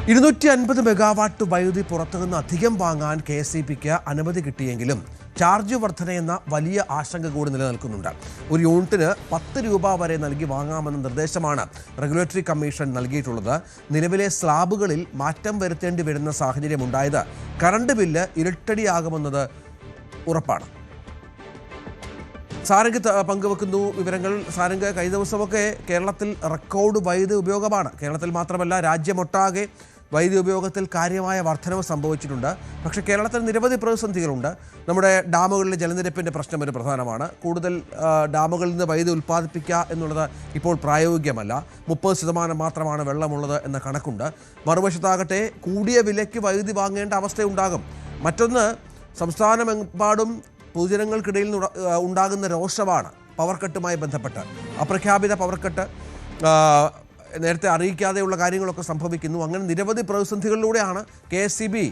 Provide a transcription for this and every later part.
250 megawatt വൈദ്യുതി പുറത്തുനിന്ന് അധികം വാങ്ങാൻ KSEBിക്ക് അനുമതി കിട്ടിയെങ്കിലും ചാർജ് വർധനയെന്ന വലിയ ആശങ്ക കൂടി നിലനിൽക്കുന്നുണ്ട്. ഒരു യൂണിറ്റിന് 10 രൂപ വരെ നൽകി വാങ്ങാമെന്ന നിർദ്ദേശമാണ് റെഗുലേറ്ററി കമ്മീഷൻ നൽകിയിട്ടുള്ളത്. നിലവിലെ സ്ലാബുകളിൽ മാറ്റം വരുത്തേണ്ടി വരുന്ന സാഹചര്യമുണ്ടായത് കറണ്ട് ബില്ല് ഇരട്ടടിയാകുമെന്നത് ഉറപ്പാണ്. സാരംഗ് പങ്കുവെക്കുന്നു വിവരങ്ങൾ. സാരംഗ്, കഴിഞ്ഞ ദിവസമൊക്കെ കേരളത്തിൽ റെക്കോർഡ് വൈദ്യുതി ഉപയോഗമാണ്. കേരളത്തിൽ മാത്രമല്ല, രാജ്യമൊട്ടാകെ വൈദ്യുതി ഉപയോഗത്തിൽ കാര്യമായ വർധനവ് സംഭവിച്ചിട്ടുണ്ട്. പക്ഷേ കേരളത്തിൽ നിരവധി പ്രതിസന്ധികളുണ്ട്. നമ്മുടെ ഡാമുകളിലെ ജലനിരപ്പിൻ്റെ പ്രശ്നം ഒരു പ്രധാനമാണ്. കൂടുതൽ ഡാമുകളിൽ നിന്ന് വൈദ്യുതി ഉൽപ്പാദിപ്പിക്കുക എന്നുള്ളത് ഇപ്പോൾ പ്രായോഗികമല്ല. 30% മാത്രമാണ് വെള്ളമുള്ളത് എന്ന കണക്കുണ്ട്. മറുവശത്താകട്ടെ കൂടിയ വിലയ്ക്ക് വൈദ്യുതി വാങ്ങേണ്ട അവസ്ഥയുണ്ടാകും. മറ്റൊന്ന്, സംസ്ഥാനമെമ്പാടും പൊതുജനങ്ങൾക്കിടയിൽ ഉണ്ടാകുന്ന രോഷമാണ് പവർ കട്ടുമായി ബന്ധപ്പെട്ട്. അപ്രഖ്യാപിത പവർ കട്ട്, നേരത്തെ അറിയിക്കാതെയുള്ള കാര്യങ്ങളൊക്കെ സംഭവിക്കുന്നു. അങ്ങനെ നിരവധി പ്രതിസന്ധികളിലൂടെയാണ് KSEB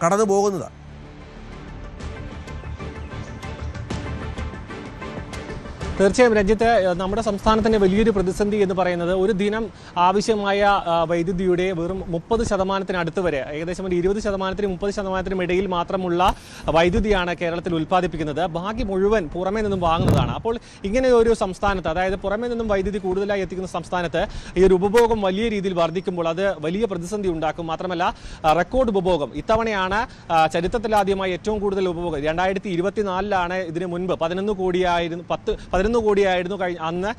കടന്നു പോകുന്നത്. തീർച്ചയായും രഞ്ജിത്ത്, നമ്മുടെ സംസ്ഥാനത്തിൻ്റെ വലിയൊരു പ്രതിസന്ധി എന്ന് പറയുന്നത് ഒരു ദിനം ആവശ്യമായ വൈദ്യുതിയുടെ വെറും 30% വരെ, ഏകദേശം ഒരു 20%-നും 30%-നും ഇടയിൽ മാത്രമുള്ള വൈദ്യുതിയാണ് കേരളത്തിൽ ഉൽപ്പാദിപ്പിക്കുന്നത്. ബാക്കി മുഴുവൻ പുറമേ നിന്നും വാങ്ങുന്നതാണ്. അപ്പോൾ ഇങ്ങനെ ഒരു സംസ്ഥാനത്ത്, അതായത് പുറമേ നിന്നും വൈദ്യുതി കൂടുതലായി എത്തിക്കുന്ന സംസ്ഥാനത്ത് ഈ ഒരു ഉപഭോഗം വലിയ രീതിയിൽ വർദ്ധിക്കുമ്പോൾ അത് വലിയ പ്രതിസന്ധി ഉണ്ടാക്കും. മാത്രമല്ല, റെക്കോർഡ് ഉപഭോഗം ഇത്തവണയാണ് ചരിത്രത്തിലാദ്യമായി ഏറ്റവും കൂടുതൽ ഉപഭോഗം. 2024 ഇതിന് മുൻപ് 11 കോടിയായിരുന്നു അന്ന്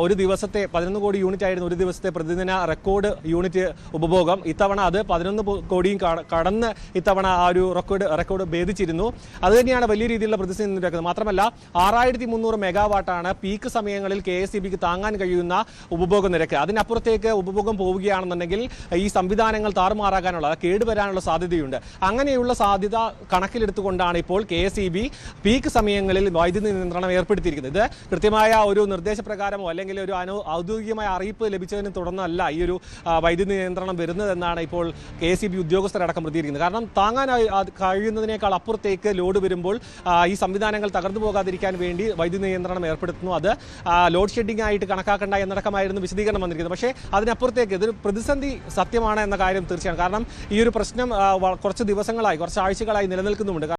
ഒരു ദിവസത്തെ 11 കോടി യൂണിറ്റ് ആയിരുന്നു ഒരു ദിവസത്തെ പ്രതിദിന റെക്കോർഡ് യൂണിറ്റ് ഉപഭോഗം. ഇത്തവണ അത് 11 കോടിയും കടന്ന് ഇത്തവണ ആ ഒരു റെക്കോർഡ് ഭേദിച്ചിരുന്നു. അതുതന്നെയാണ് വലിയ രീതിയിലുള്ള പ്രതിസന്ധി ഉണ്ടാക്കുന്നത്. മാത്രമല്ല, 6300 മെഗാവാട്ടാണ് പീക്ക് സമയങ്ങളിൽ KSEBിക്ക് താങ്ങാൻ കഴിയുന്ന ഉപഭോഗ നിരക്ക്. അതിനപ്പുറത്തേക്ക് ഉപഭോഗം പോവുകയാണെന്നുണ്ടെങ്കിൽ ഈ സംവിധാനങ്ങൾ താറുമാറാകാനുള്ള, കേടുവരാനുള്ള സാധ്യതയുണ്ട്. അങ്ങനെയുള്ള സാധ്യത കണക്കിലെടുത്തുകൊണ്ടാണ് ഇപ്പോൾ KSEB പീക്ക് സമയങ്ങളിൽ വൈദ്യുതി നിയന്ത്രണം ഏർപ്പെടുത്തിയിരിക്കുന്നത്. ഇത് കൃത്യമായ ഒരു നിർദ്ദേശപ്രകാരമോ അല്ലെങ്കിൽ ഒരു ഔദ്യോഗികമായ അറിയിപ്പ് ലഭിച്ചതിനെ തുടർന്നല്ല ഈ ഒരു വൈദ്യുതി നിയന്ത്രണം വരുന്നതെന്നാണ് ഇപ്പോൾ KSEB ഉദ്യോഗസ്ഥരടക്കം പ്രതികരിക്കുന്നത്. കാരണം താങ്ങാൻ കഴിയുന്നതിനേക്കാൾ അപ്പുറത്തേക്ക് ലോഡ് വരുമ്പോൾ ഈ സംവിധാനങ്ങൾ തകർന്നു പോകാതിരിക്കാൻ വേണ്ടി വൈദ്യുതി നിയന്ത്രണം ഏർപ്പെടുത്തുന്നു. അത് ലോഡ് ഷെഡിംഗ് ആയിട്ട് കണക്കാക്കേണ്ട എന്നടക്കമായിരുന്നു വിശദീകരണം വന്നിരിക്കുന്നത്. പക്ഷേ അതിനപ്പുറത്തേക്ക് ഇതൊരു പ്രതിസന്ധി സത്യമാണ് എന്ന കാര്യം തീർച്ചയാണ്. കാരണം ഈ ഒരു പ്രശ്നം കുറച്ച് ദിവസങ്ങളായി, കുറച്ച് ആഴ്ചകളായി നിലനിൽക്കുന്നുമുണ്ട്.